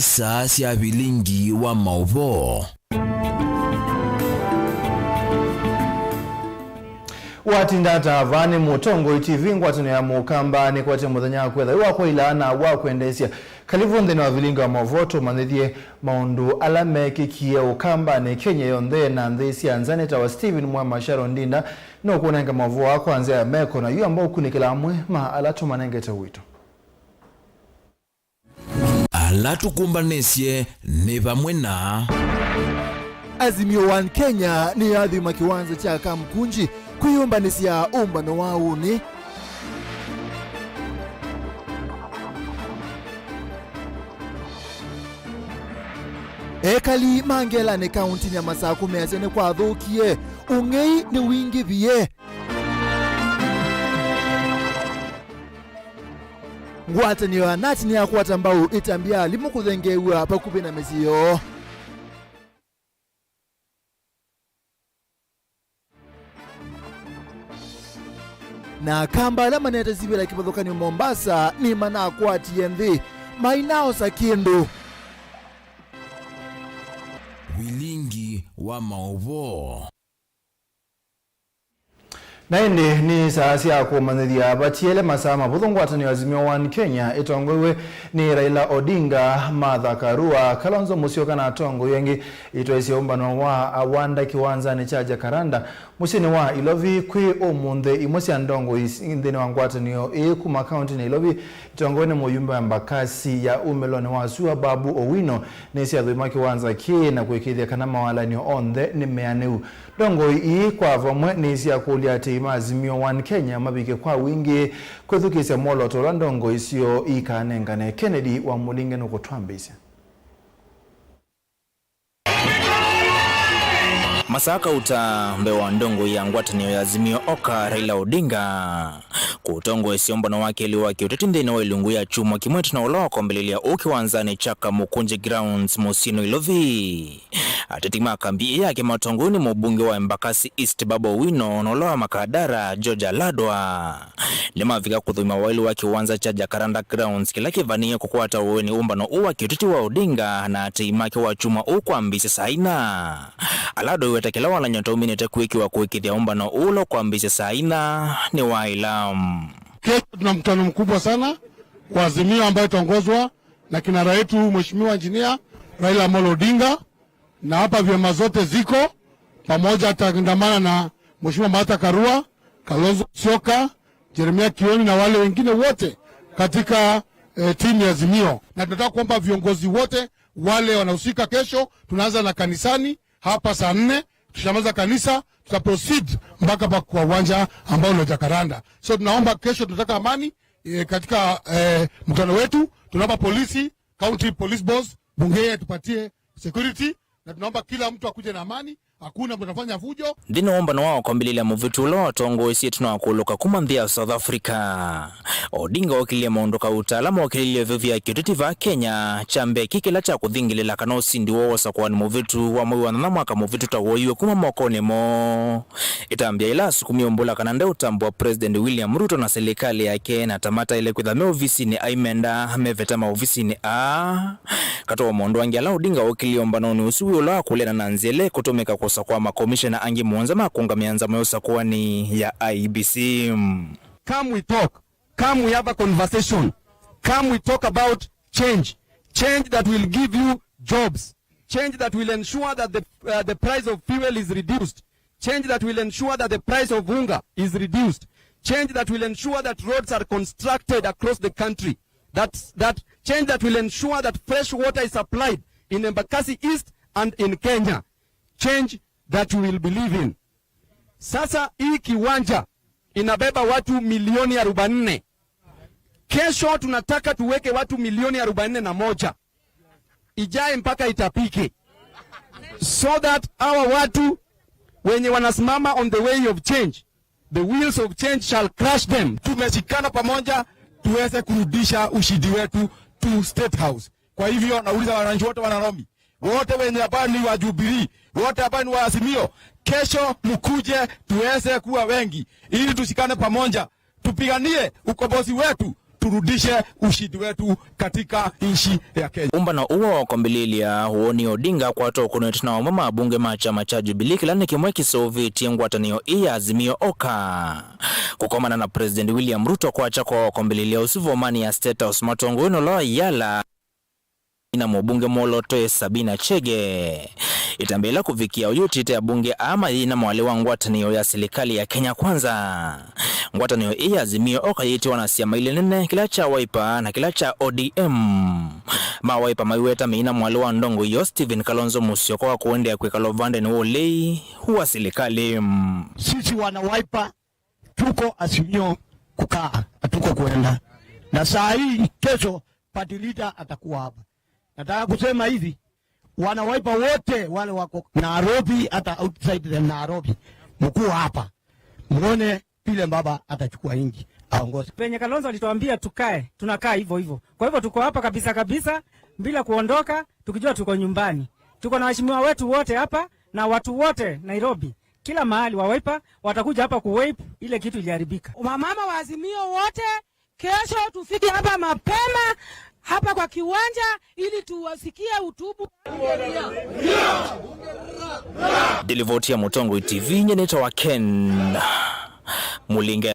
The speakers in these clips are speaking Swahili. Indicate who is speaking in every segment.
Speaker 1: saa cia Vilingi wa Mauvoo.
Speaker 2: Watindata vani mutongo TV ngwatano ya mukamba ni kwate muthenya kwetha wako ilana wa kwendesia kalivunde na Vilingi wa Mauvoo tumanithie maundu ala mekikie ukamba ni Kenya yonthe na nthisi anzaneta wa Stephen MUEMA Ndinda no kunenga Mauvoo wako anze ya meko na yu ambao kunikila MUEMA ala tumanengete wito
Speaker 1: ala tukumbanesie ni vamwe na
Speaker 3: Azimio 1 Kenya ni adhima kiwanza cha kamkunji kuyumbanisia umbano wa uni ekali mangela ne kaunti ya Masako measene kwa thukie ungei ni wingi vie ngwatanio anati ni akwata mbau itambia limukuthengewa pakubi na mezio na kamba la maneta zibila kipathokani Mombasa ni mana akwati yenthi mainao sakindu
Speaker 1: Vilingi wa Mauvoo.
Speaker 2: Naende ni saasi ya kumanithia batiele masama buthongwatani wa Azimio 1 Kenya itongowe ni Raila Odinga, Martha Karua, Kalonzo Musyoka na atongo yengi itoisi umbano wa awanda kiwanza ni chaja karanda musini wa Ilovi kwi omunde imosi andongo indhini wa ngwatani kuma county na Ilovi itongowe ni muyumba mbakasi ya umeloni wa Sua Babu Owino nisi ya dhuima kiwanza ki na kuikithia kanama wala ni ondhe ni meaneu dongo kwa vamwe nisi ya kuliati Azimio 1 Kenya mabike kwa wingi kwethukise moloto landongo isio ikanengane Kennedy wa mulinge no kutwambisa
Speaker 4: Masaka uta mbewa ndongo ya ngwatanio ya Azimio oka Raila Odinga kutongo esiombano wake liwaki utetinde na ilungu ya chuma kimwetu na uloa kombelelia ukiwanzani chaka mukunje grounds Musino Ilovi atetima kambi yake matongoni mbunge wa Embakasi East Babu Owino noloa makadara Georgia Ladwa lima vika kuthuma wali wake uwanza cha Jacaranda grounds kila kivania kukwata uweni umbano uwa kiutiti wa Odinga na ateimake wa chuma ukwambise saina Alado wetakela wala nyoto uminete kuwiki wa kuwikithia umbano ulo kwambise saina ni wailam.
Speaker 5: Kesho tuna mkutano mkubwa sana kwa Azimio ambayo itaongozwa na kinara yetu Mheshimiwa Engineer Raila Amolo Odinga, na hapa vyama zote ziko pamoja, ataandamana na Mheshimiwa Martha Karua, Kalonzo Musyoka, Jeremia Kioni na wale wengine wote katika timu ya Azimio, na tunataka kuomba viongozi wote wale wanahusika. Kesho tunaanza na kanisani hapa saa 4, tushamaza kanisa tutaproceed mpaka kwa uwanja ambao ni Jacaranda. So tunaomba kesho, tunataka amani katika mkutano wetu. Tunaomba polisi, county police boss, bunge tupatie security, na tunaomba kila mtu akuje na amani, hakuna mtu anafanya fujo.
Speaker 4: Dino ombano wao kombililia muvitulo tongo isi tunawakuluka kumanthia South Africa. Odinga wakilia maondoka utalamu wakilia vivya kiutiti va Kenya chambe kikila cha kuthingilila kana usindi wowosa kwa ni muvitu wa mwiwa na mwaka muvitu tawoiwe kuma mwakone mo itambia ila sukumi umbula kanande utambu wa President William Ruto na serikali yake na tamata ile kudhamia ofisi ni aimenda mevetama ofisi ni katoa mondo wangi ala Odinga wakilia ombano ni usuwi ula kulena na nzele kutumika kosa kwa makomishena angi muonza makunga mianza mweosa kuwa ni ya IBC.
Speaker 6: Come we talk. Come we have a conversation. Come we talk about change. Change that will give you jobs. Change that will ensure that the price of fuel is reduced. Change that will ensure that the price of hunger is reduced. Change that will ensure that roads are constructed across the country. That change that will ensure that fresh water is supplied in Embakasi East and in Kenya. Change that we will believe in. Sasa hii kiwanja inabeba watu milioni 44. Kesho tunataka tuweke watu milioni 41. Ijae mpaka itapike. So that our watu wenye wanasimama on the way of change, the wheels of change shall crush them.
Speaker 5: Tumeshikana pamoja tuweze kurudisha ushindi wetu to State House. Kwa hivyo nauliza wananchi wote wa Nairobi, wote wenye hapa ni wa Jubilee, wote hapa ni wa Azimio, kesho mkuje tuweze kuwa wengi ili tushikane pamoja, tupiganie ukombozi wetu,
Speaker 6: turudishe ushindi wetu katika nchi ya Kenya.
Speaker 4: Umbana uwa wakombililia huoni Odinga kwa tokunetu na wamama bunge machama cha Jubilee kilani kimweki Sovieti ngwatanio iya Azimio Oka. Kukomana na President William Ruto kwa chako wakombililia usivomani ya State House matongo ino loa yala na mbunge Moloto Sabina Chege itambela kuvikia uyutite ya bunge ama ina mwale wa ngwatanio ya serikali ya Kenya Kwanza. Ngwatanio iya Azimio Oka yitiwa na siama ile nene kila cha Wiper na kila cha ODM. Wiper maiweta meina mwale wa ndongo yo Stephen Kalonzo Musyoka wa kuendea kweka lovande ni wolei huwa serikali.
Speaker 7: Sisi wana Wiper tuko Azimio kukaa, tuko kuenda. Na saa hii kesho party leader atakuwa hapa. Nataka kusema hivi, wana Wiper wote wale wako Nairobi hata outside the Nairobi mkuu hapa. Muone vile baba atachukua inji aongoze.
Speaker 8: Penye Kalonzo alituambia tukae, tunakaa hivyo hivyo. Kwa hivyo tuko hapa kabisa bila kuondoka, tukijua tuko nyumbani. Tuko na waheshimiwa wetu wote hapa na watu wote Nairobi. Kila mahali wa Wiper watakuja hapa kuwipe ile kitu iliharibika.
Speaker 9: Mama wa Azimio wote kesho tufike hapa mapema hapa kwa kiwanja ili tuwasikie utubu.
Speaker 4: Delivotia Mutongo TV nyeneta wa Ken Mulinge.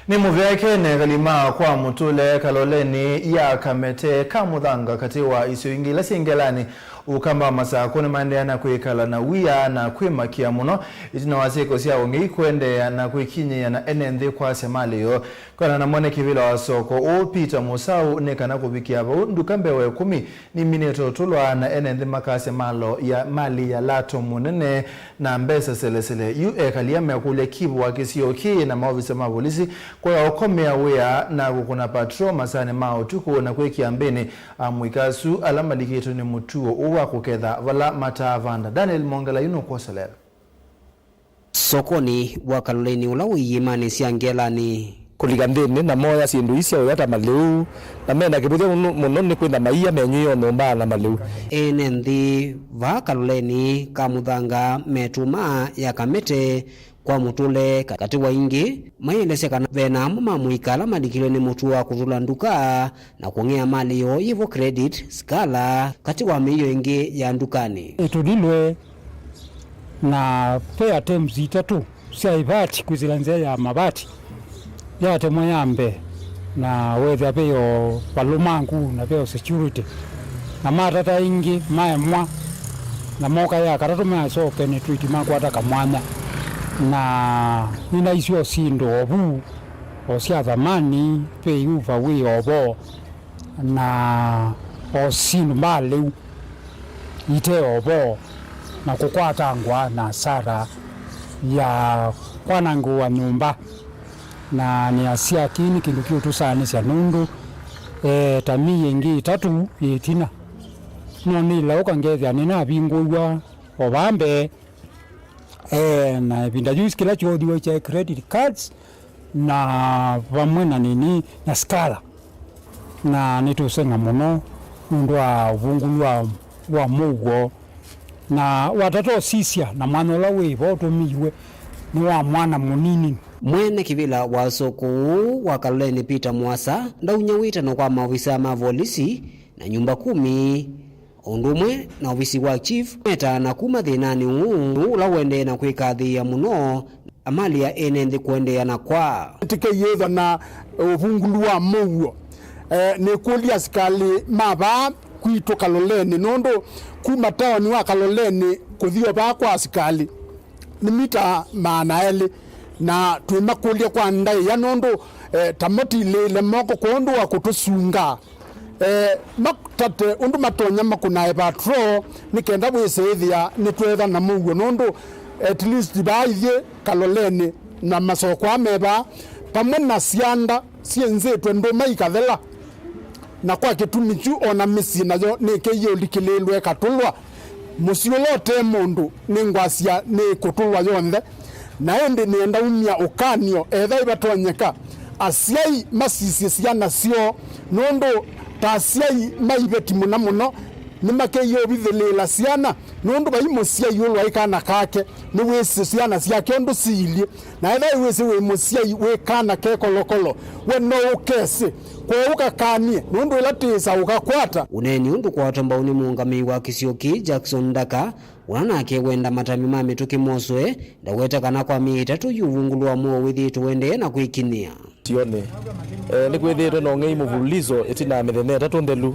Speaker 2: Ni muvyake ne galima kwa mutule kaloleni ya kamete kamudhanga katiwa isio ingila singelani ukamba masako ni mandeana kuikala na wia na kuimakia muno itina wasiko siya ungi kuende na kuikinye na enenthi kwa semaliyo kwa na mwene kivila wa soko o Peter Musau nekana kubikia hapa ndukambewe 10 ni mineto tulwa na enenthi makase malo ya mali ya lato munene na mbesa selesele ue kaliyame kule kibu wakisioki na maofisa mapolisi kwa ya okomea wea na kukuna patro masane mao tuku na kuiki ambeni mwikasu alama liketo ni mutuo uwa kuketha vala matavanda. Daniel Mongala yuno kwa salera.
Speaker 10: Sokoni wakaloleni ulawi yimani siangelani
Speaker 11: kuligambeni na moya sindu isi ya yata maleu na mena kibutia munoni kwenda maia menyuyo nomba na maleu
Speaker 10: enenthi vakaloleni kamudhanga metuma ya kamete kwa mutule kati wa ingi maelese kana vena mama muikala madikilo ni mutua kuzula nduka na kuongea mali yo hivyo credit skala kati wa miyo ingi ya ndukani
Speaker 12: itudilwe na pay attempts itatu sia ibati kuzilanzia ya mabati ya temo yambe na wetha peyo palumangu na peyo security na matata ingi maemwa na moka ya karatume soke ni tweet makwata kamwanya na nina isio sindo obu osia zamani pe uva we obo na osinu maleu ite obo na kukwata ngwa na sara ya kwanangu wa nyumba na ni asia kini kindu kiutu sani sia nundu tami yengi tatu itina noni lauka ngethia nina bingwa obambe na vinda juice kila chodiwe cha credit cards na vamwe na nini na skala na nitusenga muno mundu wa vungulwa wa mugo na watato sisia na manola wevo tumiwe ni wa mwana munini
Speaker 10: mwene kivila wa soko wa kaloleni Peter Mwasa ndaunya witano kwa maofisa mavolisi na nyumba 10 ondumwe na ofisi wa chief meta na kuma thinani ula wende na kwikathi ya muno amali ya enenthi kuendea na kwa
Speaker 5: tike yetha na uvungulu wa Mauvoo ni kulia skali maba kwito kaloleni nondo kuma tawani wa kaloleni kuthio ba kwa skali ni mita maana na twima kulia kwa ndai ya nondo tamoti ile moko kondo wa kutusunga makutate undu matonya makuna patro nikenda bwisethia nitwetha na Mauvoo nondo at least baithie kaloleni na masoko ameba pamwe na sianda sienzetwe ndo maikathela na kwa kitumichu ona misi nayo nikiyo likilelwe katulwa musiolote mundu ningwasia ni kutulwa yonthe na ende nienda umia ukanio etha ibatonyeka asiai masisi siana sio nondo tasiai maibeti muno
Speaker 13: nimakeyo bithilela ciana nundu baimucia yulwa ikana kake ni wese ciana ciake ndu ciilie na etha wese we mucia we kana ke kolokolo we no ukese kwa ukakanie nundu ilatisa ukakwata
Speaker 10: uneni undu kwa watombauni muungami wa Kisioki Jackson Ndaka unanake wenda matami ma mituki moswe ndaweta kana kwa mitatu yuvungulwa muo withi tuwende na kuikinia
Speaker 11: tione ni kwithire no ngei muvululizo itina mithene tatu ndelu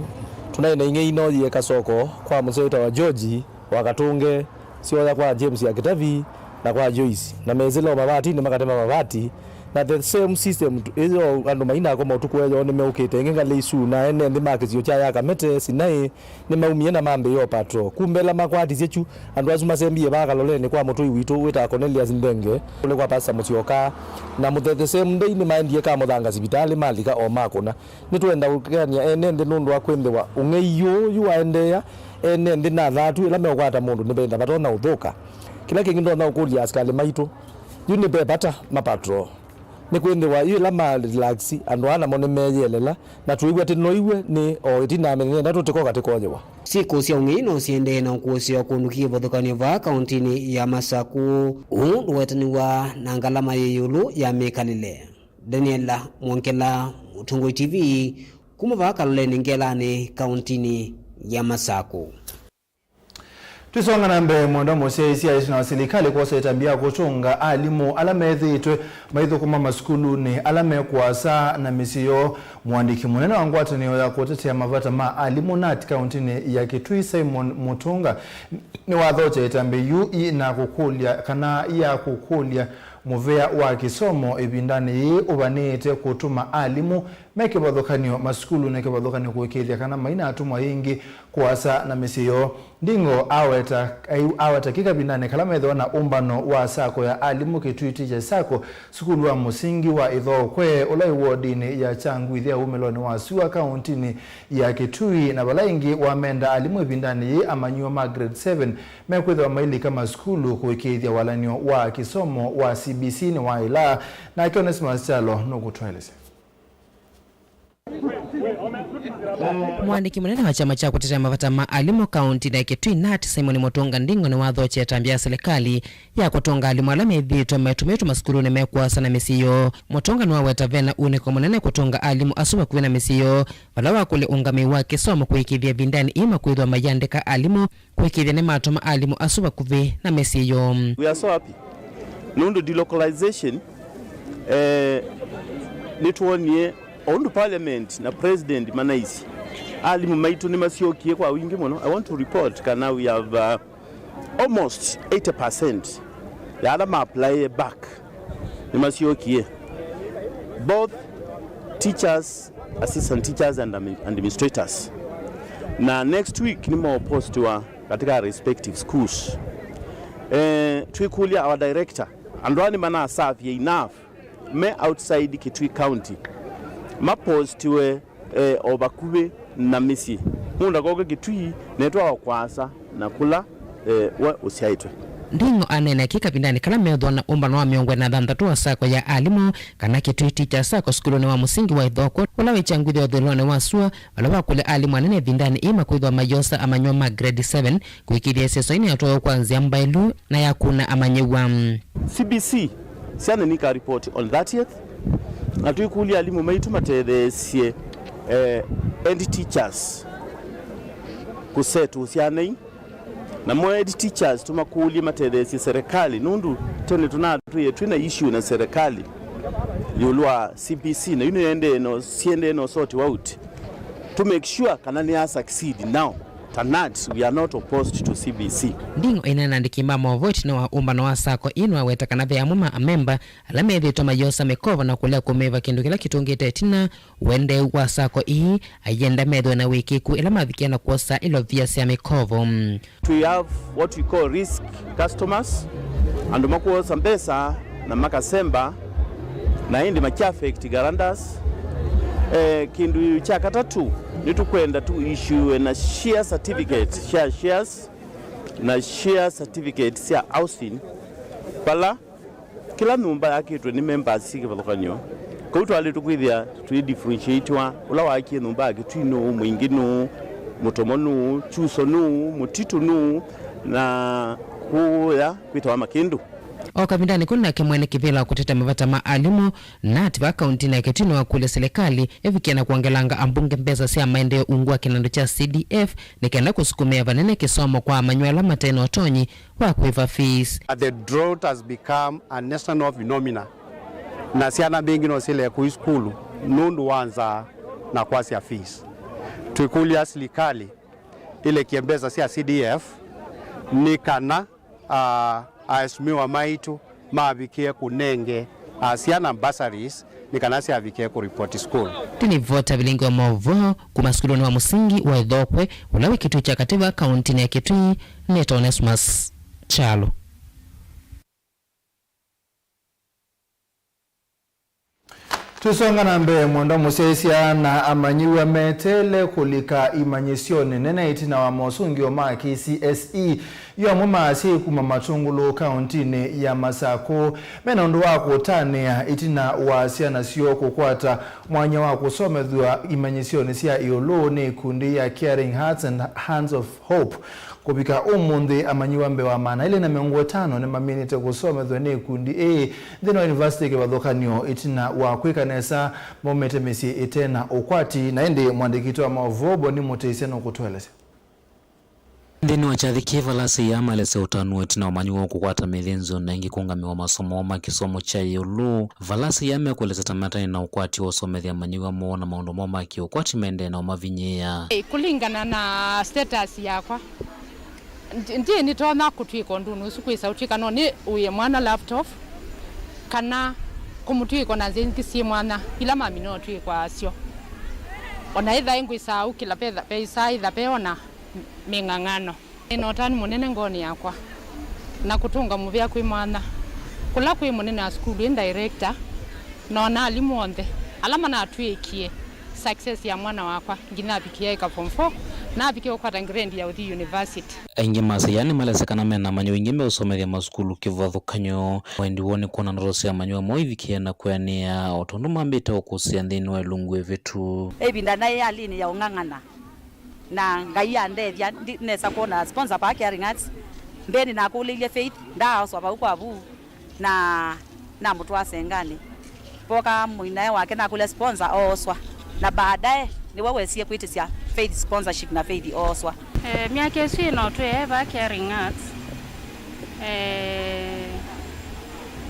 Speaker 11: tunaina ingei no yeka soko kwa mseita wa George wa Katunge sioya kwa James ya Kitavi na kwa Joyce na mezelo mabati ni makatema mabati na the same system izo andu maina ko mutukweyo ni meukite ngenga isu na ene ndi makizio cha ya Kamete sinai ni maumie na mambe yo patro kumbela makwati zechu andu azuma sembie bakalolene kwa mutu witu wita Cornelius Mbenge kule kwa pasa mutioka na the same ndei ni maendie ka muthanga sibitali malika o makona nitwenda ukania ene ndi nundu akwembewa ungeiyo yuaendea ene ndi na thatu ila mekwata mundu nibenda batona uthuka kila kingi ndo na ukulia askali maitu yuni bebata mapatro ni kwendwa iyo la relax andu ana mone meyelela na tuigwa tinoiwe ni o itina menene na tutikoka tikojewa
Speaker 10: siku cia ung'ino ciende na kuosia kunukia bothokani va kauntini ya Masaku wetaniwa na ngalama yeyulu ya mekalile Daniela Mwankela Mutungoi TV kuma Kaloleni Ngelani kauntini ya Masaku.
Speaker 2: Tusonga na mbe mwanda mosesi ya isi na serikali kwa setambia kuchunga alimu alamethi itwe maitho kuma maskulu ni alame kuasa na misiyo mwandiki munene wangwata ni ya kutetea mavata ma alimu nati kauntini ya Kitui Simon Mutunga ni wadhoche itambe UI na kukulia kana ya kukulia muvea wa kisomo ibindani ubanite kutuma alimu meke badhokanio maskulu neke badhokanio kuwekelia kana maina atuma ingi kuasa na misiyo ndingo aweta kika bindani kalama idho na umbano wa sako ya alimu Kitui Teacher Sako skulu wa musingi wa idho kwe ulai wodini ya changu idhia umeloni wa suwa kauntini ya Kitui na balaingi wa menda alimu ibindani amanyua ma grade 7 mekwedho wa maili kama skulu kuwekelia walanio wa kisomo wa CBC ni wa ila na kionesi masialo nuku tueleze.
Speaker 14: Mwandiki munene wa chama cha kutetea mavata maalimu kaunti ya Kitui nati Simon Mutunga ndingo ni wadhoche tambia serikali ya kutonga alimu alame dhito metumetu maskulu ni mekuasa na misiyo. Mutunga ni waweta vena uniko munene kutonga alimu asuwa kuwena misiyo walawa kule ungami wake somo kuikidhia vindani ima kuidwa mayandika alimu kuikidhia ni matoma alimu asuwa kuwe na misiyo.
Speaker 15: We are so happy. Nundu delocalization nituonie on parliament na president manaisi alimu maitu ni masiokie kwa wingi mono. I want to report kana we have almost 80% ya alama apply back ni masiokie, both teachers, assistant teachers and administrators. Na next week ni mo post wa katika respective schools. Tuikulia our director andwani mana serve enough me outside Kitui County ma post we obakube na misi munda gogo Kitui netwa kwasa na kula we usiaitwe
Speaker 14: ndingo anene kika bindani kala medho na umbano wa miongwe na dhandatu wa sako ya alimu kana Kitui Teacher Sako skulu ni wa musingi wa idhoko wala wechangwidhi wa dhulwane wa sua wala wakule alimu anene bindani ima kuidwa mayosa amanyoma grade 7 kuikidia seso ini atoa kwanzia mbailu na yakuna amanyewa
Speaker 15: CBC siane nika report on 30th na tuikuli alimu maitu matethesie end teachers kusetu siane na mwedi teachers tumakuli matethesie serikali nundu tene tuna issue na serikali yulwa CBC na yunu yende no siende no sort out to make sure kanani ya succeed now. Tanat, we are not opposed to CBC.
Speaker 14: Ndingo inena ndikimba Mauvoo na wa umbano wa sako inwa wetakana vya muma amemba alame dhito mayosa mekova na kulea kumeva kindu kila kitungite tina wende wa sako ii ayenda medwe na wikiku ilama vikiana kuosa ilo vya siya mekovo.
Speaker 15: We have what we call risk customers and makuwa sambesa na makasemba na hindi makiafekti garandas kindu cha katatu nitukwenda tu issue na share certificate shares na share certificate sia housing pala kila numba yake tu ni members sike balokanyo ko tu ale tukwithia tu differentiate wa ula wake numba yake tu no mwingi no mutomonu chusonu mutitunu na kuya kwitwa makindu
Speaker 14: okavindani kunake mwene kivila kuteta mavata maalimu na ativa kaunti na ketino wa kule serikali evikiana kuangelanga ambunge mbeza sia maendeo ungua kinando cha CDF nikenda kusukumia vanene kisomo kwa manywala mateno otonyi wa kuiva fees.
Speaker 13: The drought has become a national phenomena na siana bengi no sile ku school nundu wanza na kwasi ya fees tuikulia serikali ile kiembeza sia CDF nikana aesmiwa maitu maavikie kunenge asiana bursaries nikanasi avikie ku report school.
Speaker 14: Tini vota Vilingi wa Mauvoo kumaskuloni wa musingi wa Idhokwe ulawe kitu cha kativa kaunti na Kitui Neto Onesmus Chalo.
Speaker 2: Tusonga na mbe mwendo musesia na amanyiwa metele kulika imanyisione nene itina wa mosungi o maki CSE yo mumasi kuma matungulu kauntini ya Masako menondo wako tane itina wasia na sio kukwata mwanya wako somethwa imanyisione sia iolo ne kundi ya Caring Hearts and Hands of Hope kubika umundi amanyiwa mbe wa mana ile na miongo 5 ne maminite kusomethwa ne kundi thino university ke badhokanio itina wa kwikanesa momete mesi itena ukwati na ende mwandikito wa Mauvoo ni muteseno kutweleza
Speaker 16: Ndino wachadhikiva lasi ya malese utanu etina wamanyiwa kukwata milinzo na ingi kungamiwa masomo wama kisomo cha yulu valasi ya mekweleza tamatani na ukwati wa somethi ya manyiwa muona maondo mwama ki ukwati mende na umavinyea
Speaker 17: kulingana na status yakwa ndiye nitona kutwiko ndunu sukwisa utikano ni uye mwana laptop kana kumutwiko na zengi si mwana ila mami no twiko asio ona idha ingwisa ukila pesa idha peona mingangano inotani munene ngoni yakwa na kutunga muvya kwi mwana kula kwi munene a school in director nona alimu onde alama na atwikie success ya mwana wakwa ngina apikia ika form 4 na apikia ukwata grade ya uthi university
Speaker 16: ingi masa yani malesakana mena manyo ingime usomethia maskulu kivadhukanyo wendi woni kuna norosi ya manyo moivikia na kuania otondu mambita okusia nthini wa lungu evitu
Speaker 18: ebinda naye alini ya ungangana na ngai andethia nesa kuona sponsor pa Caring Hearts mbeni na kulilie Faith nda oswa kwa abu na mtu wa Sengani poka muinae wake na kule sponsor oswa na baadaye ni wewe sie kuitisia Faith sponsorship na Faith oswa
Speaker 19: miaka isi no tueva Caring Hearts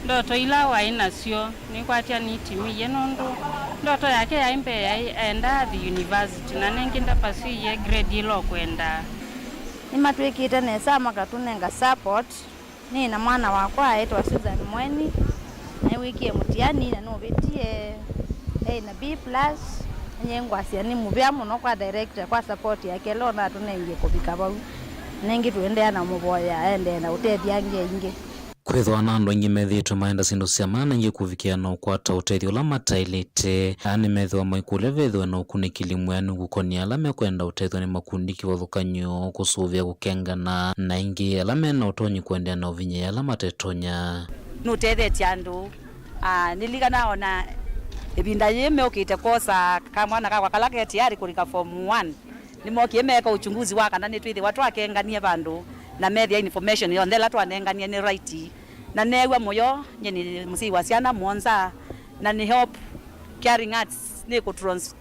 Speaker 19: ndoto ila waina sio ni kwatia ni timi yenondo ndoto yake ya impe enda the university na nenginda pasi ye grade ilo kwenda
Speaker 20: ni matwekite nesa makatunenga support ni na mwana wakwa aitwa Susan Mweni na wiki ya mutiani na no betie na B+ nyengwasia ni muvya muno kwa director kwa support yake lo na tunenge kubika bau nengi tuende na muboya ende na utethia nge
Speaker 16: kwithwa na andu ingi methitwe maenda sindu cia maana ingi kuvikia na ukwata utethio la matailite ani methwa maikule vethwe na ukunikili mwenu gukonia ala mekwenda utethio ni makundi kivothukanyo kusuvia gukengana na ingi ala mena utonyi kuendea na uvinye ala matetonya
Speaker 18: nutethetie andu niligana ona ibinda yeme ukite kosa kamwana kakwa kalake tayari kulika form 1 nimokie meka uchunguzi waka na nitwithi watu akengania bandu na media information yondela twanengania ni right na newa moyo nyeni musi wasiana monza na ni help Caring Hearts ni kutrans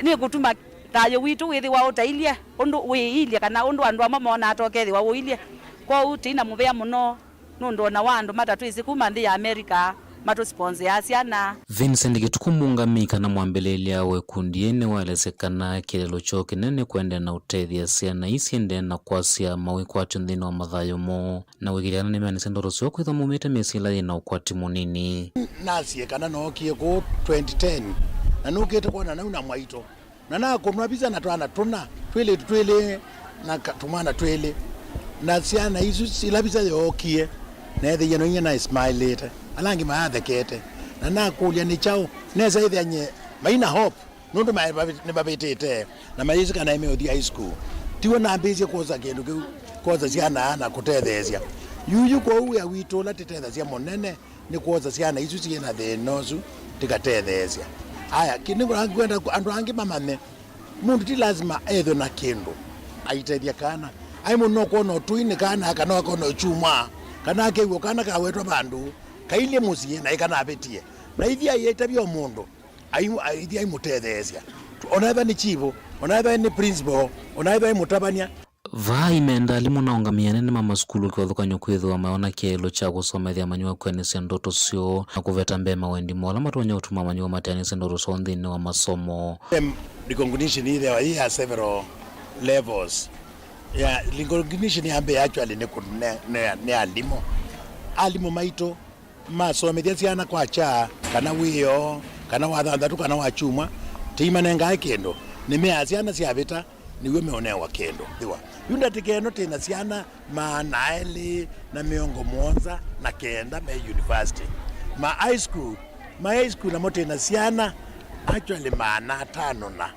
Speaker 18: ni kutuma tayo witu withi wa utailia undu wiilia kana undu andu mama na atokethi wa wiilia kwa utina muvea muno nundo na wandu matatu isikuma ndi ya America matu sponsor asiana
Speaker 16: Vincent gitukumungamika na mwambelelia we kundiene walesekana kilelo choke nene kwenda na utethia siana isiende na kwasia mawikwatyo nthini wa mathayo mo na wigiliana ni mani sendoro sio kwitha mumite mesila na ukwati munini
Speaker 21: nasie kana no kie ko 2010 na nukete kona na una mwaito na kumwa biza na twana tuna twele na tumana twele na siana isu silabiza yokie na ethe yeno nyena smile later alangi maathe kete na kulia ni chao neza ithe anye maina hope nundu ne babetete na mayizika na ime high school tiwo na mbizi koza kindu koza ciana na kutethecia yuyu kwa uya wito la tetethecia monene ni koza ciana isu ciena the nozu tikatethecia aya kini kwenda andu angi mamame mundu ti lazima etho na kindu aiteria kana ai muno kono tuine kana kana kono chuma kana kewo kana kawetwa bandu kaile musie na ikana abetie na ithia yetabio mundu ithia imutethesia onaiva ni chivo onaiva ni principal onaiva imutabania
Speaker 16: vai menda alimu naongamia nene mama skulu kwa thukanyo kwithwa maona kielo cha gusomethia manyua kwenisia ndoto cio na kuveta mbema wendi mola matonya utuma manyua matanisa ndoto cio nthini wa masomo.
Speaker 21: Recognition ile wa here several levels. Yeah, recognition ambe actually ne alimu maito masomethia ciana kwa cha kana wio kana wathanthatu kana wachuma timanenga kendo nimea ciana ciavita niwe meonewa kendo thiwa yunda tikeno tena ciana manaeli na miongo monza na kenda me university ma high school na motena ciana actually mana tano na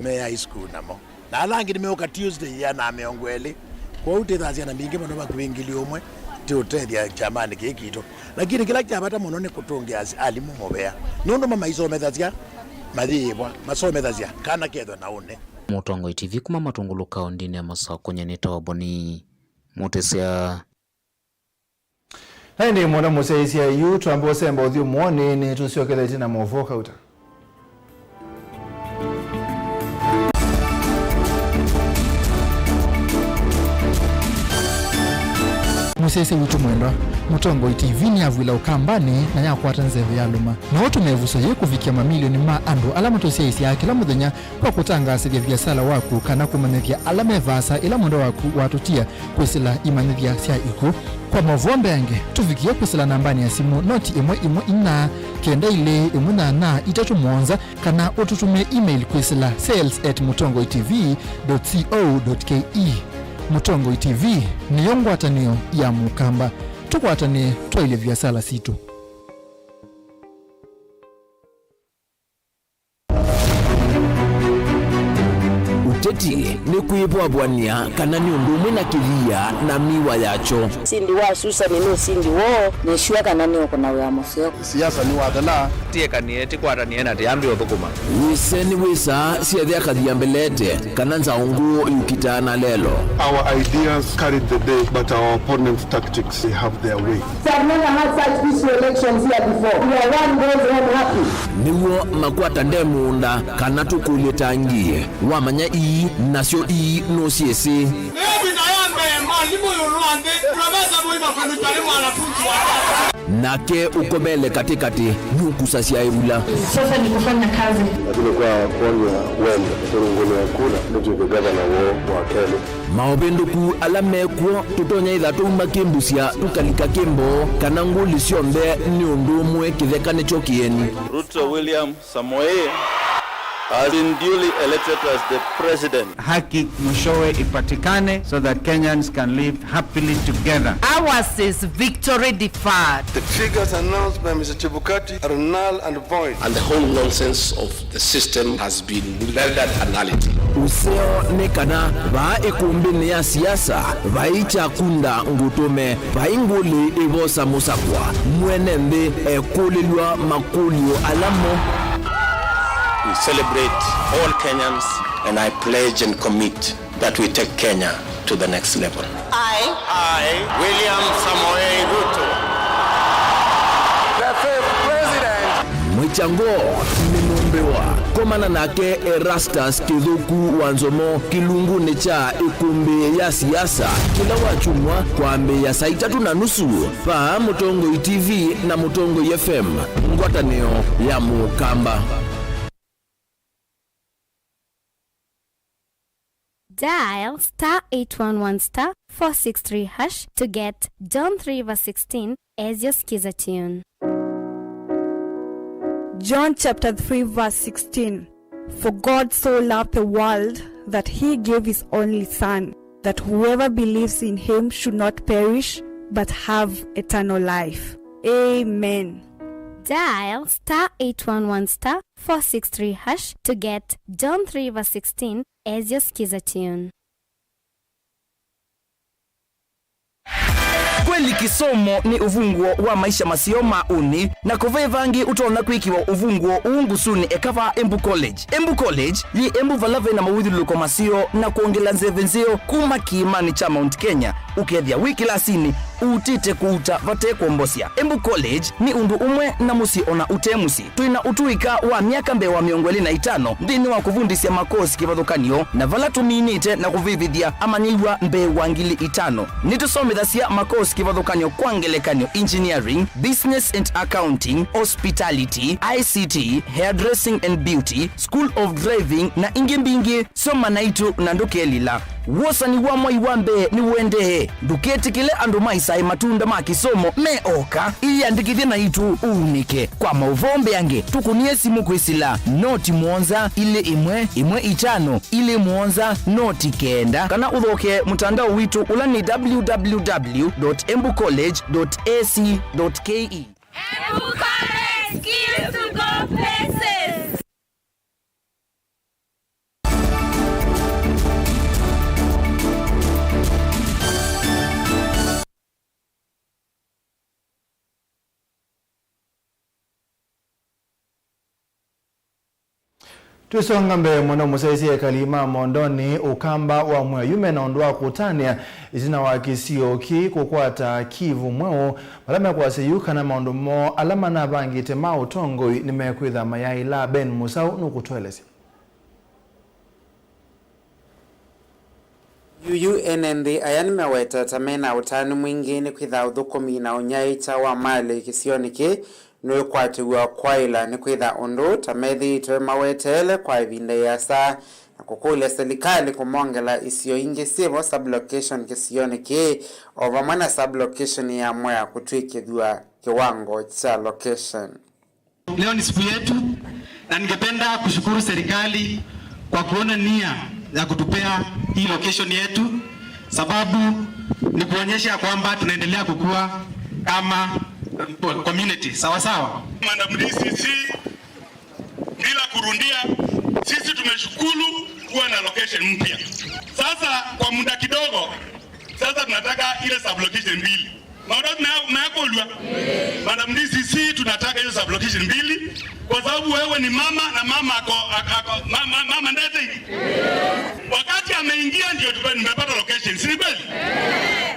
Speaker 21: me high school namo na alangi nimeoka Tuesday ya na meongweli kwa utetha ciana mingi mono bakwingili umwe tiutethia chamani kikito lakini kila kyabata mono ne kutungia alimu mobea nondo mama isomethacia mathibwa masomethacia kana ketho na une
Speaker 16: Mutongo TV kuma matungulu kaundini ya Masako nyeneta waboni mutesia
Speaker 2: Ndi mwana museisia yu tuambo semba uthiu mwoni ni tusioketheti na Mauvoo kauta.
Speaker 3: Musese witu mwendwa Mutongo TV ni avwila ukambani na yakwata nzeve ya luma na watu mevuso ye kufikia mamilioni ma andu alama tosia kila muthenya kwa kutangaasiria biasala waku kana kumanithia alama vasa ila mundo waku watutia kwisila imanithia cia iku kwa Mauvoo mbenge tufikie kwisila nambani ya simu noti imwe ina kenda ile imuna na itatu monza kana ututume email kwisila sales@mutongotv.co.ke. Mutongo TV ni yongwatanio ya mukamba tukwatane twaile biasala situ.
Speaker 1: Uteti ni kuibwabwania kana ni undumwe na kilia na miwa yacho
Speaker 22: sindi wa susa ni sindi wo ni shua kana ni okona wa museo
Speaker 21: siasa ni wadala
Speaker 23: tie kanieti kwata ni ena tiambi othukuma
Speaker 1: wiseni wisa siethia kathiambelete kana nzaungu yukitana lelo.
Speaker 24: Our ideas carried the day but our opponents' tactics they have their way.
Speaker 22: I've never had such peaceful elections here before. We are one goes home happy.
Speaker 1: Niwo makwata ndemunda kana tukulitangie wamanya ii nasio ii no siesi nake ukobele katikati nyukusa sia ebula
Speaker 22: sasa ni kufanya kazi
Speaker 24: lakini kwa kuonya wende kurunguni ya kula ndio gavana wa Kenya
Speaker 1: maobenduku alamekwo tutonya ithatu makimbusia tukalika kimbo kana nguli ciombe ni undu umwe kithekane chokieni.
Speaker 15: Ruto William Samoei has been duly elected as the president.
Speaker 25: Haki mwishowe ipatikane so that Kenyans can live happily together.
Speaker 26: Ours is victory deferred.
Speaker 24: The figures announced by Mr. Chebukati are null and void.
Speaker 27: And the whole nonsense of the system has been rendered anality.
Speaker 1: Useo nekana ba ikumbini ya siasa baicha kunda ngutume bainguli ivosa musakwa mwenende ekulilwa makulio alamo.
Speaker 27: We celebrate all Kenyans and I pledge and commit that we take Kenya to the next level.
Speaker 26: I,
Speaker 27: William Samoei Ruto,
Speaker 24: the fifth president.
Speaker 1: Mwichango minumbewa komana nake Erastus Kithuku Wanzomo kilunguni cha ikumbi ya siasa kila wachumwa kwa mbe ya saa 3:30 pa Mutongo TV na Mutongo FM ngwatanio ya mukamba.
Speaker 28: Dial *811*463# to get John 3:16 as your skiza tune.
Speaker 29: John chapter 3 verse 16. For God so loved the world that he gave his only son, that whoever believes in him should not perish but have eternal life. Amen.
Speaker 28: Dial *811*463# to get John 3:16 as your skiza tune.
Speaker 1: Kweli kisomo ni uvunguo wa maisha masio mauni na kove vangi utona kwikiwa uvunguo uungusuni ekava Embu College. Embu College yi Embu valave na mawithuluko masio na kuongela nzevenzio kuma kiimani cha Mount Kenya ukethia wiki lasini utite kuuta vate kuombosia. Embu College ni undu umwe na musi ona utemusi. Tuina utuika wa miaka mbewa miongweli na 5 ndini wa kuvundisia makosi kivathukanio na vala tuminite na kuvivithia amanyiwa mbewa ngili 5. Nitusomithasya makosi kivathukanio kwa ngelekanio engineering, business and accounting, hospitality, ICT, hairdressing and beauty, school of driving na ingi mbingi soma naitu na ndukelila. Wosa ni wamwa iwambe ni uendehe. Duketi kile andu maisai matunda makisomo meoka ili andikithie na itu unike. Kwa mauvombe yange tukunie simu kwisila noti muonza ile imwe 5 ile muonza noti kenda. Kana uthoke mutandao witu ulani www.embucollege.ac.ke.
Speaker 4: Embu College, skills to go places.
Speaker 2: Tusonga mbele mwana musaisi ya kalima mondoni ukamba wa MUEMA na ondwa kutania izina wa kisio ki kukwata kivu mweo malama kwa seyuka na maondomo alama na bangi tema utongo nimekwitha mayai la Ben Musau nukutuelezi.
Speaker 5: UNND ayanime weta tamena utani mwingine kwitha udhukumi na unyaita wa mali kisioni ki nwe kwatiwa kwaila ni kwitha undu tamethi itwe mawetele kwa ivinda ya saa na kukule serikali kumongela isio ingi sivo sublocation kisioni ki ovamana sublocation ya mwea kutwikithua kiwango cha location.
Speaker 6: Leo ni siku yetu na ningependa kushukuru serikali kwa kuona nia ya kutupea hii location yetu, sababu ni kuonyesha kwamba tunaendelea kukua kama community. Sawa sawa.
Speaker 7: Madam DCC, bila kurundia, sisi tumeshukuru kuwa na location mpya. Sasa kwa muda kidogo, sasa tunataka ile sublocation 2. Maana tunayakolwa. Madam DCC tunataka hiyo sublocation 2 kwa sababu wewe ni mama na mama mama ndete. Wakati ameingia ndio tumepata location, si kweli?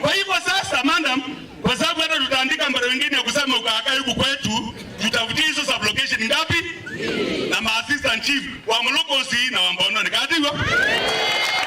Speaker 7: Kwa hivyo sasa madam, kwa sababu hata tutaandika mbele wengine ya kusema ukaakaa huku kwetu, tutafutie hizo sublocation ngapi? Na ma-assistant chief wa mlokosi na wambono ni katiwa.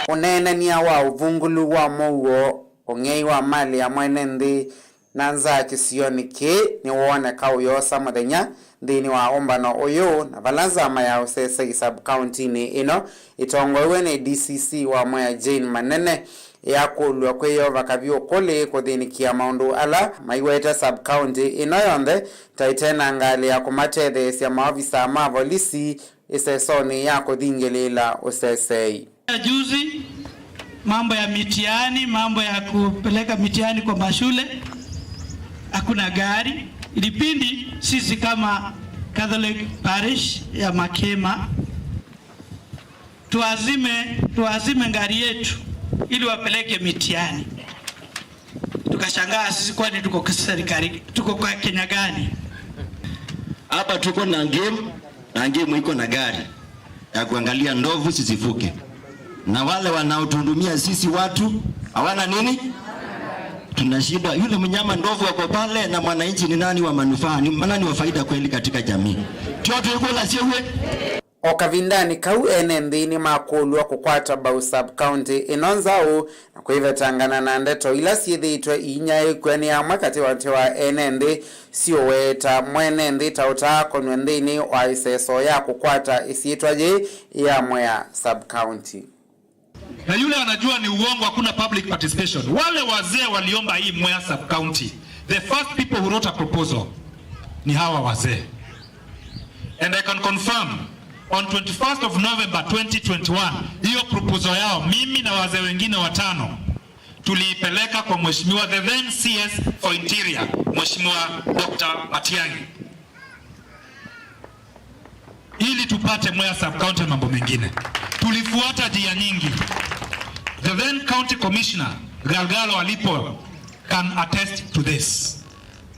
Speaker 5: Unene ni wa uvungulu wa Mauvoo ongei wa mali ya mwenendi nanza kisioni ki ni uone kauyosa muthenya thini wa ombano uyu na balazama ya usese sub county ni ino itongowe ni DCC wa Mwea Jane Manene ya kulwa kweyo vakavyo kole kuthinikia maundu ala maiweta sub county ino yonde taitena ngali ya kumathethe cia maafisa ma polisi isesoni ya kuthingilela usesei.
Speaker 6: Juzi mambo ya mitihani, mambo ya kupeleka mitihani kwa mashule, hakuna gari. Ilipindi sisi kama Catholic Parish ya Makema tuazime gari yetu ili wapeleke mitihani. Tukashangaa sisi, kwani tuko serikali, tuko kwa Kenya gani?
Speaker 8: Hapa tuko na game iko na gari ya kuangalia ndovu zisivuke. Na wale wanaotundumia sisi watu hawana nini? Tunashida yule mnyama ndovu wako pale na mwananchi ni nani wa manufaa? Ni nani wa faida kweli katika jamii? Tuote ikola siwe.
Speaker 5: Okavindani kau NND ni makulwa kukwata bau sub county inonzao na kuive tangana na ndeto ila sithi itwe inyae kweni ya mwakati wa NND sio weta mwenendi tauta konwendini wa iseso ya kukwata isiitwaje ya Mwea sub county.
Speaker 6: Na yule anajua ni uongo, hakuna public participation. Wale wazee waliomba hii Mwea sub county, the first people who wrote a proposal ni hawa wazee. And I can confirm on 21st of November 2021 hiyo proposal yao mimi na wazee wengine 5 tuliipeleka kwa mheshimiwa the then CS for Interior, Mheshimiwa Dr. Matiang'i, ili tupate Mwea sub county. Mambo mengine tulifuata njia nyingi. The then county commissioner Galgalo alipo can attest to this.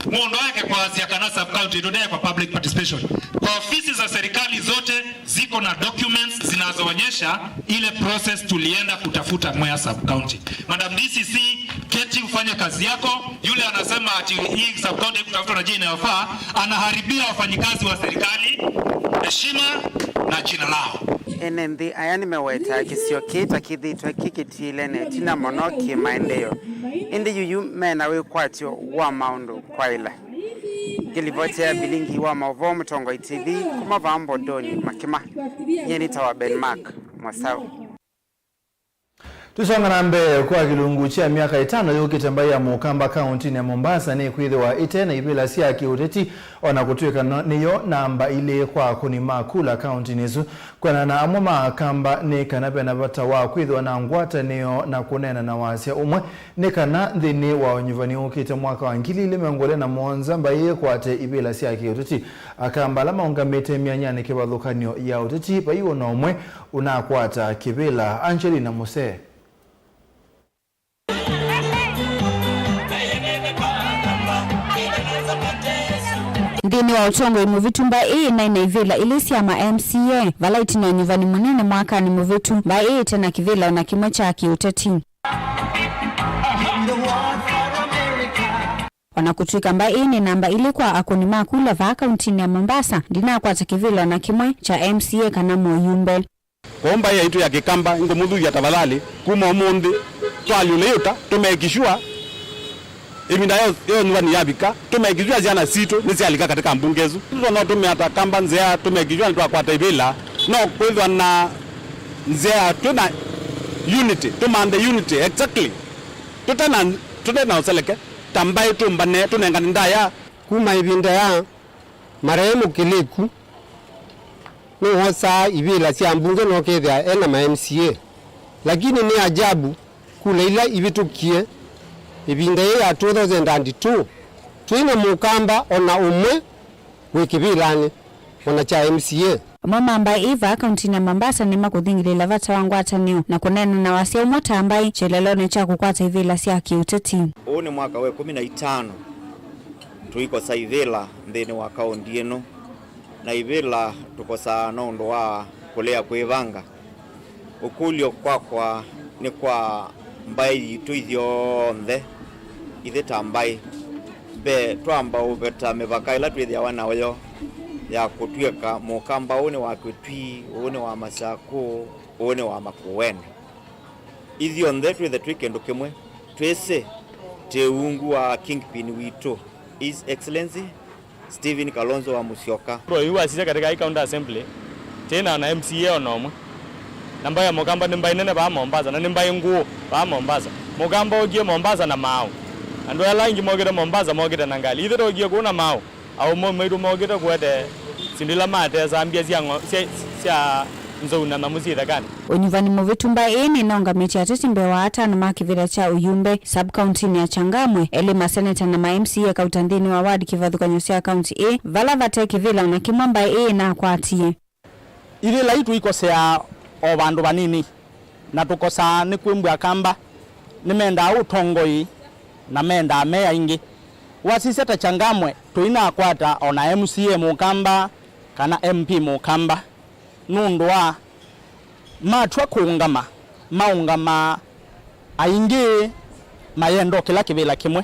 Speaker 6: Muundo wake kwa Siakana sub-county ndio kwa public participation. Kwa ofisi za serikali zote ziko na documents zinazoonyesha ile process tulienda kutafuta Mwea sub-county. Madam DCC, keti ufanye kazi yako. Yule anasema ati hii sub-county kutafuta na jina inayofaa, anaharibia wafanyikazi wa serikali heshima na jina lao.
Speaker 5: Enendi ayani meweta kisio kita kidhitwa kikitile netina monoki maendeleo. Indi yuyu mena we kwatio wa maundu kwa ila. Gilivotea Vilingi wa Mauvoo Mtongo TV kuma vambo doni makima. Yeni tawa Benmark Mwasau.
Speaker 2: Tusonga na mbele kwa kilungu cha miaka 5 yokitembea Mukamba County na Mombasa ni kwithwa itena ibila sia kiuteti ona kutwika niyo namba ile kwa kuni makula county nizu kwa na amwe makamba ni kana na bata wa kwithwa na ngwata niyo na kunena na wasia umwe ni kana thini wa onyuvani ukite mwaka wa 2017 mbaye kwate ibila sia kiuteti akamba la maungamete myanyani kibathukanio ya uteti bayo na umwe unakwata kibila. Angelina Muse.
Speaker 9: Ndini wa utongo muvitumba na inaivila ilisi ama MCA vala itino nyuvani munene mwaka ni muvitumba tena kivila na kimwe cha kiuteti. Wanakutwika mba ni namba ili kwa akuni makula va kauntini ya Mombasa ndina kwa kivila na kimwe cha MCA kana moyumbe.
Speaker 10: Komba ya itu ya kikamba ngo mudhu ya tafadhali kuma omundi twali leuta tumekishwa ibinda yo nyumbani yabika tumekijua ziana sito nisialika katika mbungezu tuno tumeata kamba nzea tumekijua nitwa kwa taibela no kwithwa na nzea tuna unity tumande unity exactly tutena useleke tambaye tumbane tunengana ndaya
Speaker 11: kuma ibinda ya marehemu Kiliku ni hosa ibila sia mbunge no kethia ena ma MCA lakini ni ajabu kuleila ibitukie ibinda ya 2002 twina Mukamba ona umwe wikibilani ona cha MCA
Speaker 9: mama ambaye iva kaunti na Mombasa ni makudhingilila vata wangu atanio na kunena na wasia umota ambaye chelelone cha kukwata ivila sia kiuteti.
Speaker 12: Huu ni mwaka we 15 tuiko sa ivila ndini wa kaunti eno na ivila tuko sa nondo wa kulea kuivanga ukulio kwa ni kwa mbai tuithio nthe ithe tambai be twamba ubeta mevaka ila twithia wana oyo ya kutweka Mukamba one wa Kwitwi one wa Masako one wa Makueni ithio nthe twithe twikendo kimwe twese teungu wa kingpin wito His Excellency Stephen Kalonzo wa Musyoka
Speaker 13: bro yuwa sisi katika county assembly tena na MCA onomwe namba ya Mukamba ni mbai nene ba Mombasa na ni mbai nguo ba Mombasa Mukamba ogie Mombasa na Mau ando yala ingi mogera Mombasa mogera nangali ithe ogie kuna Mau au mweru mogera kwete sindila mate zambia sia nzona na muzira gani
Speaker 9: onyuvani muvitumba ni nonga mechi ateti mbewa hata na makivira cha uyumbe sub county ya Changamwe elima senator na ma MCA kautandini wa ward kivadhukanyosia county vala vateki vila na kimamba na kwatie
Speaker 14: ile laitu iko sea o bandu banini na tukosa ni kwimbwa kamba nimenda utongoi na menda meya ingi wasiseta Changamwe tuina kwata ona MCA Mukamba kana MP Mukamba nundwa matwa kuungama maungama aingi mayendo kila kibila kimwe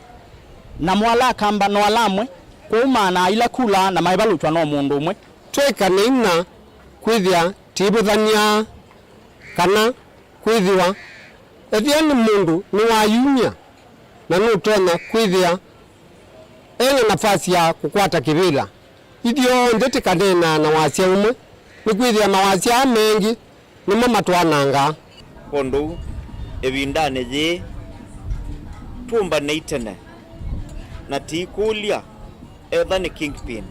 Speaker 14: na mwala kamba no alamwe kuumana ila kula na maibaluchwa no mundu umwe
Speaker 11: tweka nina kwithia tibuthania kana kwithiwa ethia ni mundu ni wayumia na nutona kwithia ena nafasi ya kukwata kibila ithio ndete kanena na wasia umwe ni kwithia mawasia mengi ni mama twananga
Speaker 12: kondo ebindane je tumba neitene na tikulia etha ni kingpin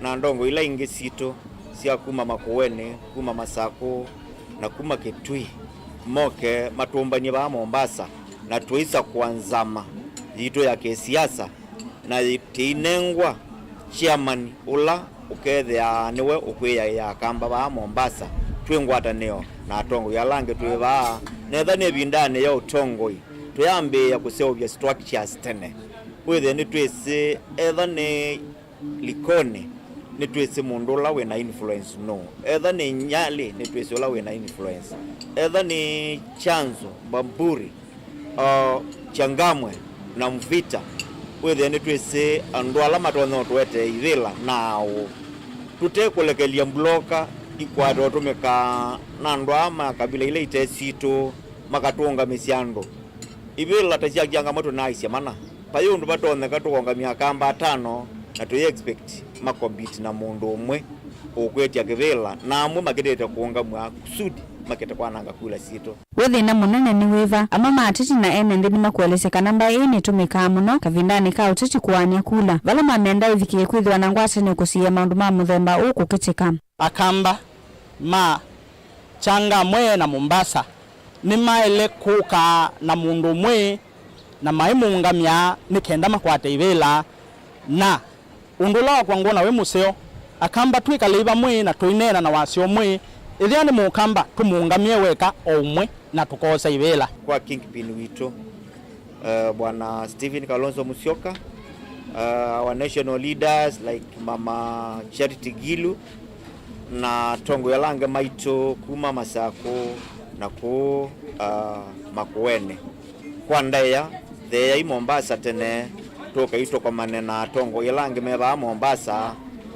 Speaker 12: na ndongo ila ingi sito sia kuma Makueni kuma Masako na kuma Kitui moke matumbani ba Mombasa na tuisa kuanzama yito ya kisiasa na tinengwa chairman ula ukethia niwe ukwiya ya kamba ba Mombasa twingwata neo na tongo ya lange twiba netha ne bindane ya utongoi tuyambe ya kuseovya structures tene wethe ni twese etha ni likone ni twese mundu la we na influence no etha ni nyali ni twese la we na influence etha ni Chanzo Bamburi Changamwe na Mvita wethe ni twese andu ala matono twete ivila nao tutekulekelia mbloka ikwado tumeka na andu ama kabila ile itesito makatunga misiando ivila tachiakianga moto naisya mana payo ndu batoneka tukonga miaka 5 na tu expect makombiti na mundu umwe ukwetia kivila na amwe maketete kuonga mwa kusudi makete kwananga kula sito
Speaker 9: wethina munene ni wiva ama matiti na ene ndi makueleseka namba ini tumika muno kavindani ka utiti kuania kula vala mamenda ivikie kwithwa na ngwate ni kusia maundu ma muthemba uku kitika
Speaker 14: akamba ma Changamwe na Mombasa ni maele kuka na mundu mwe na maimungamya nikenda makwate ivila na undula kwa ngona we museo akamba twikaliva mwe na tuinena na wasio mwe ithiani mukamba tumungamye weka omwe na tukosa ivila
Speaker 12: kwa kingpin wito bwana Stephen Kalonzo Musyoka our national leaders like Mama Charity Gilu na tongo yalange maito kuma Masako na ku Makuene kwa ndaya theya i Mombasa tene toka ito kwa manena tongo yalange meba Mombasa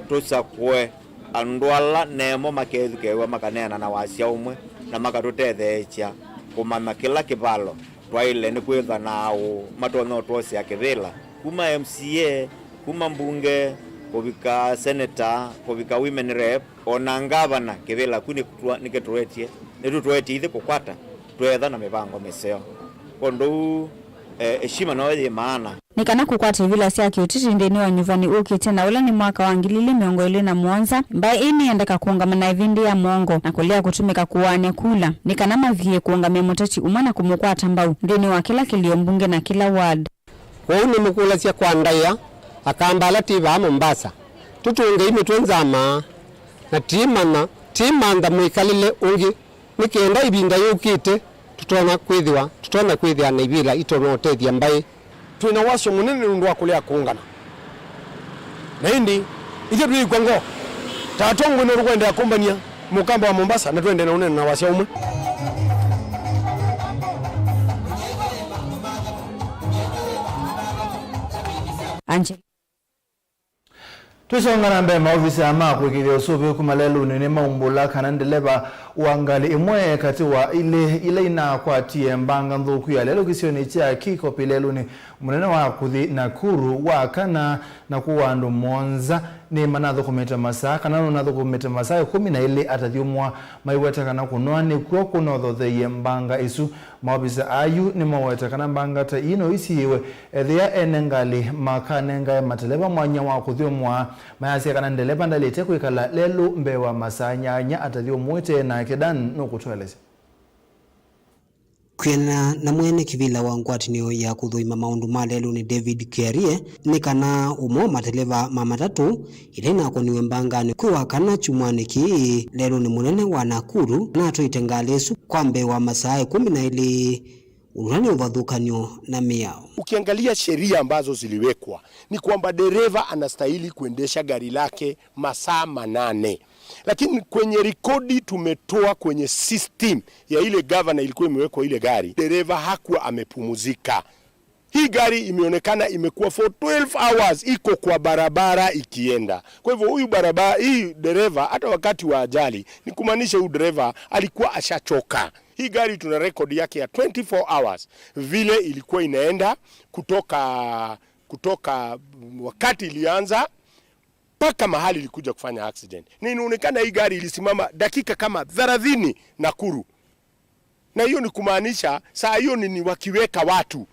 Speaker 12: tusa kwe andwala nemo makezukewa makanena na wasia umwe na makatutethecha kumama kila kibalo twaile ni kwetha nao matono twose ya kivila kuma MCA kuma mbunge kubika senator kubika women rep ona ngavana kivila kuni niketwetie nitutwetie ithe kukwata twetha na mibango meseo kondo heshima na wewe maana
Speaker 9: nikana kukwata ivila sia kiutiti ndeni wa nyuvani ukite na ula ni mwaka wa 2017 mbaye ini endeka kuungamana ivindi ya mwongo na kulia kutumika kuwania kula nikana mavie kuungamia motachi umana kumukwata mbau ndeni wa kila kilio mbunge na kila ward
Speaker 11: kwa uni mkula sia kwa ndaya akambala tiba Mombasa tutunge ime tuenzama na timanda mwikalile ungi nikenda ibinda yukite tutona kwithia na ivila itono tethia mbaye
Speaker 3: twina wasio munene nundu wa kulia kuungana na hindi ije tuli kwango tatongo no rukwenda kumbania mukamba wa Mombasa na twende na unene na wasio umwe
Speaker 9: Anje
Speaker 2: Tusongana mbe maofisa ama kwikithia usubi kumalelu nene maumbula kana ndeleba uangali imwe kati wa ile inakwatie mbanga nthuku ya lelo kisioni cha kikopi lelu ni munene wa kuthi Nakuru wa kana na kuwandu Monza ni manathu kumeta masaa kana nathu kumeta masaa 12 atathiumwa maiweta kana kunwa ni kuo kunothothe mbanga isu maofisa ayu ni maweta kana mbanga ta ino isiwe ethia enengali makanenga mateleba mwanya wa kuthiumwa mayasi kana ndeleba ndalete kwikala lelu mbewa masaa nyanya atathiumwite na kedan no kutweleza
Speaker 16: kwena na mwene kivila wa ngwatinio ya kuthuima maundu ma lelu ni David Kerie ni kana umo mateleva mamatatu ilena koniwe mbangani kwiwa kana chumwani ki lelu ni munene wa Nakuru na tuitengalesu kwa mbewa masaa 12 unani uvadhukanyo na miao.
Speaker 3: Ukiangalia sheria ambazo ziliwekwa ni kwamba dereva anastahili kuendesha gari lake masaa 8. Lakini kwenye rekodi tumetoa kwenye system ya ile governor ilikuwa imewekwa ile gari, dereva hakuwa amepumuzika. Hii gari imeonekana imekuwa for 12 hours iko kwa barabara ikienda. Kwa hivyo hii dereva hata wakati wa ajali ni kumaanisha huyu dereva alikuwa ashachoka. Hii gari tuna record yake ya 24 hours vile ilikuwa inaenda kutoka wakati ilianza paka mahali ilikuja kufanya accident. Na inaonekana hii gari ilisimama dakika kama 30 Nakuru. Na hiyo ni kumaanisha saa hiyo ni wakiweka watu.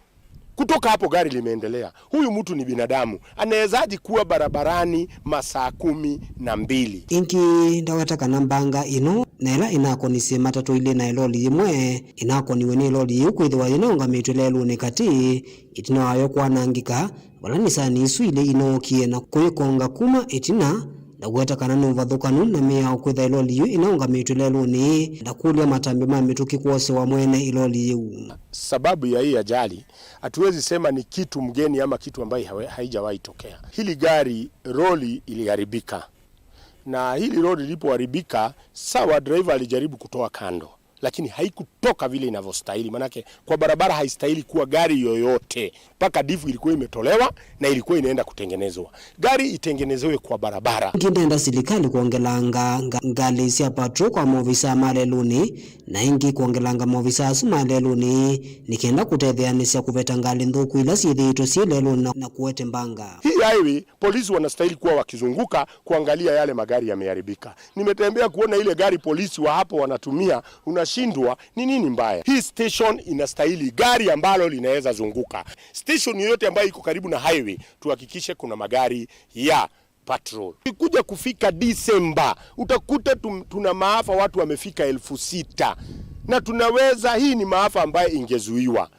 Speaker 3: Kutoka hapo gari limeendelea. Huyu mtu ni binadamu. Anawezaje kuwa barabarani masaa 12?
Speaker 16: Inki ndawataka nambanga ino nela inako ni sema tatu ile na loli imwe inako ni wene loli yukwithwa inonga mitulelu ne kati itina ayo kwanangika wala ni sani isu ile inokie na kuikonga kuma itina na gweta kana no vathukanu na mea kwitha iloli yu inaungamitwe lelo ni ndakulia matambi ma mituki kwose wa mwene iloli yu.
Speaker 3: Sababu ya hii ajali hatuwezi sema ni kitu mgeni ama kitu ambaye haijawahi tokea. Hili gari roli iliharibika, na hili roli lilipoharibika sawa, driver alijaribu kutoa kando, lakini haikutoka vile inavyostahili. Manake kwa barabara haistahili kuwa gari yoyote, mpaka difu ilikuwa imetolewa na ilikuwa inaenda kutengenezwa. Gari itengenezewe kwa barabara.
Speaker 16: Ngindenda serikali kuongelanga ngali sia patro kwa movisa maleluni na ingi kuongelanga movisa sumaleluni nikienda kutetheanisha kuveta ngali nthuku ila ciithitwe cielelo na kuwete mbanga.
Speaker 3: Hii highway polisi wanastahili kuwa wakizunguka kuangalia yale magari yameharibika. Nimetembea kuona ile gari polisi wa hapo wanatumia, unashindwa ni nini mbaya. Hii station inastahili gari ambalo linaweza zunguka. Station yoyote ambayo iko karibu na highway tuhakikishe kuna magari ya patrol. Kuja kufika Disemba utakuta tuna maafa, watu wamefika 6,000 na tunaweza, hii ni maafa ambayo ingezuiwa.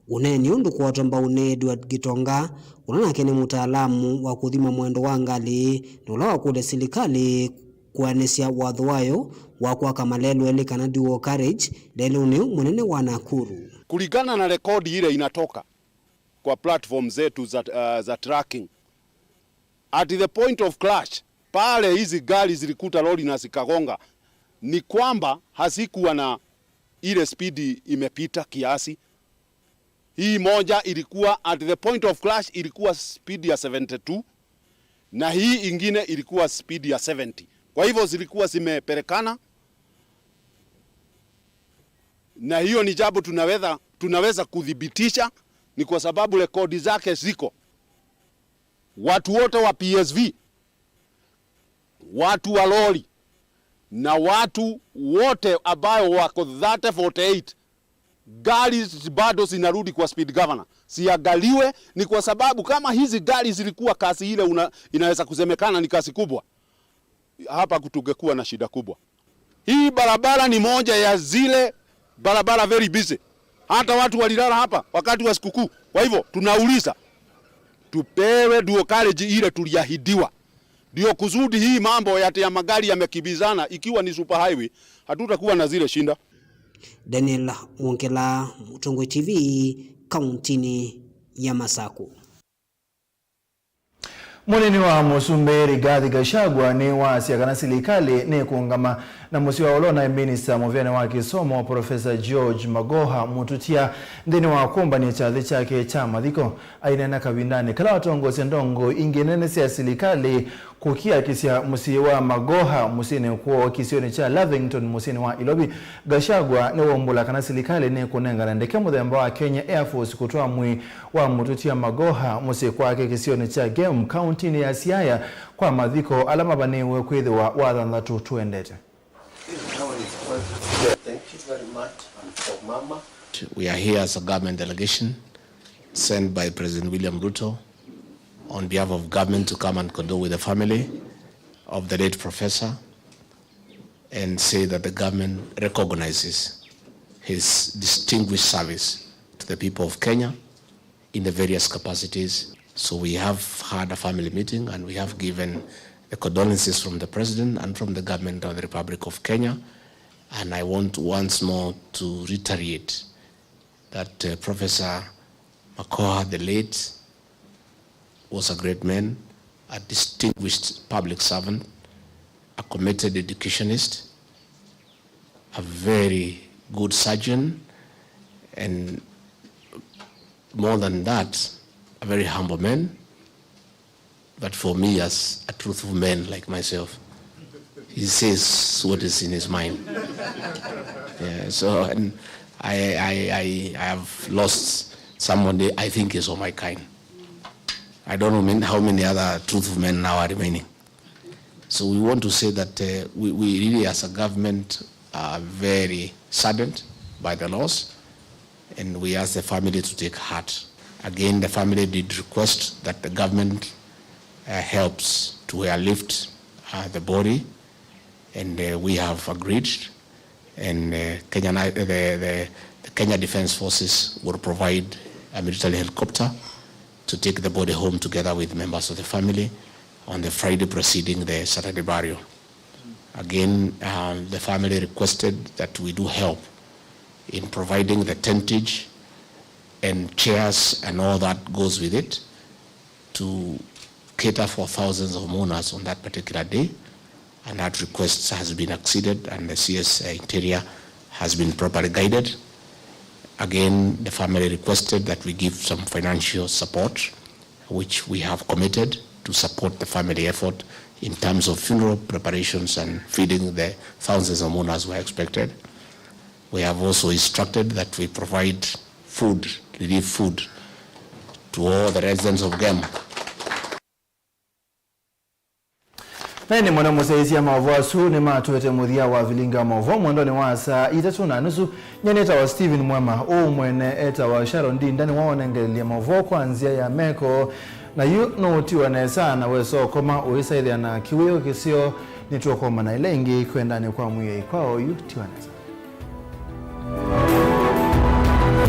Speaker 16: Uneni undu kwa watu ambao ni Edward Gitonga unanake ni mtaalamu wa kuthima mwendo wa ngali nula wa kule serikali kuanesia watho wayo wa kwa kamalelo ele kana duo courage lelo ni munene wa Nakuru.
Speaker 10: Kulingana na rekodi ile inatoka kwa platform zetu za tracking, at the point of clash pale hizi gari zilikuta lori na zikagonga, ni kwamba hazikuwa na ile speed imepita kiasi. Hii moja ilikuwa at the point of clash ilikuwa speed ya 72 na hii ingine ilikuwa speed ya 70. Kwa hivyo zilikuwa zimeperekana, na hiyo ni jambo tunaweza kudhibitisha, ni kwa sababu rekodi zake ziko. Watu wote wa PSV, watu wa lori na watu wote ambao wako 3048 gari bado zinarudi kwa speed governor. Siangaliwe, ni kwa sababu kama hizi gari zilikuwa kasi ile inaweza kusemekana ni kasi kubwa, hapa kutungekuwa na shida kubwa. Hii barabara ni moja ya zile barabara very busy. Hata watu walilala hapa wakati wa sikukuu. Kwa hivyo tunauliza tupewe dual carriage ile tuliahidiwa. Ndio kuzudi hii mambo ya magari yamekibizana, ikiwa ni super highway hatutakuwa na zile shinda.
Speaker 16: Daniel Wonkela, Mutongwe TV, kauntini ya Masako.
Speaker 2: Munini wa Musumbe Rigathi Gachagua ni wasia kana serikali ni kuungama na musi wa olona minister muvyane wa kisomo Professor George Magoha mututia ndini wa kumbani chathi chake cha mathiko ainena kabindani kala watongozi ndongo ingenene sia serikali kukia kisia musi wa Magoha musini kwa kisioni cha Lavington musini wa Ilobi. Gachagua ni wombula kana serikali ni kunengana ndeke muthemba wa Kenya Air Force kutoa mwi wa mututia Magoha musi kwa kisioni cha Game County ni ya Siaya kwa mathiko alama baniwe kwithiwa wathanthatu tuendete.
Speaker 27: Thank you very much. Mama. We are here as a government delegation sent by President William Ruto on behalf of government to come and condole with the family of the late professor and say that the government recognizes his distinguished service to the people of Kenya in the various capacities. So we have had a family meeting and we have given the condolences from the President and from the government of the Republic of Kenya. And I want once more to reiterate that Professor Magoha, the late, was a great man, a distinguished public servant, a committed educationist, a very good surgeon, and more than that, a very humble man. But for me, as a truthful man like myself, he says what is in his mind. Yeah, so and I have lost someone that I think is of my kind. I don't know how many other truthful men now are remaining. So we want to say that we really as a government are very saddened by the loss, and we ask the family to take heart. Again, the family did request that the government helps to airlift the body, and we have agreed, and the Kenya Defense Forces will provide a military helicopter to take the body home together with members of the family on the Friday preceding the Saturday burial. Again, the family requested that we do help in providing the tentage and chairs and all that goes with it to cater for thousands of mourners on that particular day. And that request has been acceded, and the CS Interior has been properly guided. Again, the family requested that we give some financial support, which we have committed to support the family effort in terms of funeral preparations and feeding the thousands of mourners who are expected. We have also instructed that we provide food, relief food, to all the residents of Gem.
Speaker 2: Nani mwana musaisi ya Mauvoo asu ni matuwete muthia wa Vilinga Mauvoo mwendo ni wasa itatu na nusu nyaneta wa Steven Mwema mwene eta wa Sharon D ndani waonengelia Mauvoo kwa nzia ya meko na yu no tiwa nesa na weso koma uisa idhia na kiweo kisio nituwa koma na ilengi kwenda ni kwa mwiye kwa yu tiwa nesa.